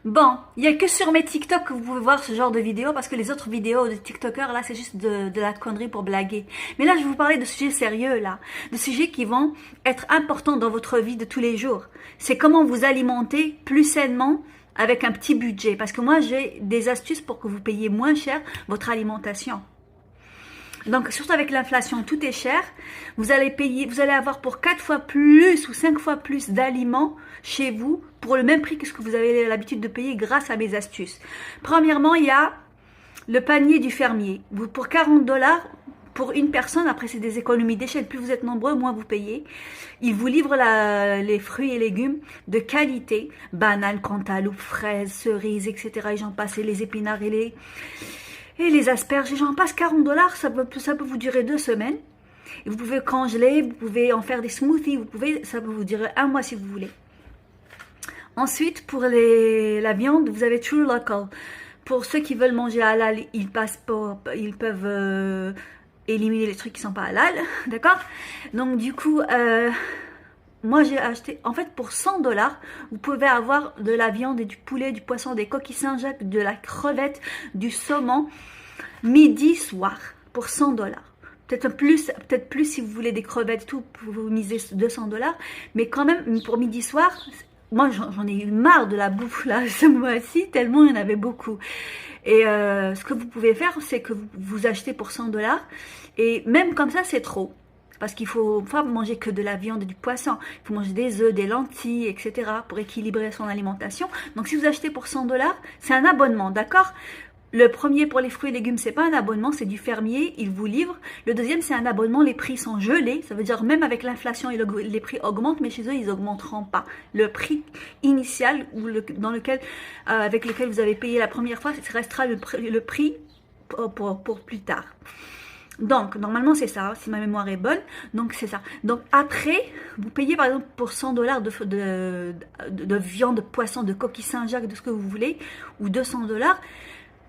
Bon, il n'y a que sur mes TikTok que vous pouvez voir ce genre de vidéos parce que les autres vidéos de TikTokers là c'est juste de la connerie pour blaguer. Mais là je vais vous parler de sujets sérieux là, de sujets qui vont être importants dans votre vie de tous les jours. C'est comment vous alimenter plus sainement avec un petit budget. Parce que moi j'ai des astuces pour que vous payiez moins cher votre alimentation. Donc, surtout avec l'inflation, tout est cher. Vous allez avoir pour 4 fois plus ou 5 fois plus d'aliments chez vous pour le même prix que ce que vous avez l'habitude de payer grâce à mes astuces. Premièrement, il y a le panier du fermier. Pour 40 $, pour une personne, après c'est des économies d'échelle, plus vous êtes nombreux, moins vous payez. Il vous livre les fruits et légumes de qualité, bananes, cantaloupes, fraises, cerises, etc. Et j'en passe, et les épinards et les asperges, j'en passe 40 $, ça peut vous durer 2 semaines. Et vous pouvez congeler, vous pouvez en faire des smoothies, ça peut vous durer 1 mois si vous voulez. Ensuite, pour la viande, vous avez True Local. Pour ceux qui veulent manger halal, ils peuvent éliminer les trucs qui sont pas halal, d'accord? Donc du coup, moi j'ai acheté, en fait pour 100 $, vous pouvez avoir de la viande et du poulet, du poisson, des coquilles Saint-Jacques, de la crevette, du saumon, midi, soir, pour 100 $. Peut-être plus si vous voulez des crevettes et tout, vous misez 200 $, mais quand même pour midi, soir, moi j'en ai eu marre de la bouffe là, ce mois-ci, tellement il y en avait beaucoup. Et ce que vous pouvez faire, c'est que vous achetez pour 100 $, et même comme ça c'est trop. Parce qu'il faut pas manger que de la viande et du poisson. Il faut manger des œufs, des lentilles, etc. pour équilibrer son alimentation. Donc si vous achetez pour 100 $, c'est un abonnement, d'accord? Le premier pour les fruits et légumes, c'est pas un abonnement, c'est du fermier, il vous livre. Le deuxième, c'est un abonnement, les prix sont gelés. Ça veut dire même avec l'inflation, les prix augmentent, mais chez eux, ils augmenteront pas. Le prix initial avec lequel vous avez payé la première fois, ce restera le prix pour plus tard. Donc, normalement, c'est ça, si ma mémoire est bonne. Donc, c'est ça. Donc, après, vous payez, par exemple, pour 100 $ de viande, de poisson, de coquille Saint-Jacques, de ce que vous voulez, ou 200 $.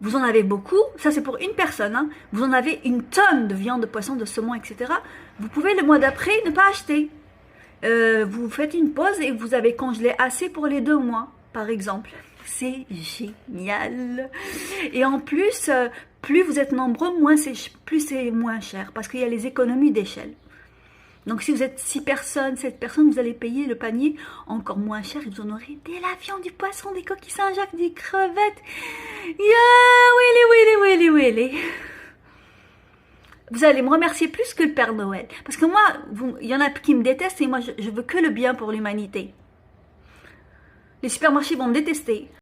Vous en avez beaucoup. Ça, c'est pour une personne. Hein. Vous en avez une tonne de viande, de poisson, de saumon, etc. Vous pouvez, le mois d'après, ne pas acheter. Vous faites une pause et vous avez congelé assez pour les 2 mois, par exemple. C'est génial. Et en plus, plus vous êtes nombreux, plus c'est moins cher. Parce qu'il y a les économies d'échelle. Donc si vous êtes 6 personnes, 7 personnes, vous allez payer le panier encore moins cher. Et vous en aurez de la viande, du poisson, des coquilles Saint-Jacques, des crevettes. Willy. Vous allez me remercier plus que le Père Noël. Parce que moi, il y en a qui me détestent et moi, je veux que le bien pour l'humanité. Les supermarchés vont me détester.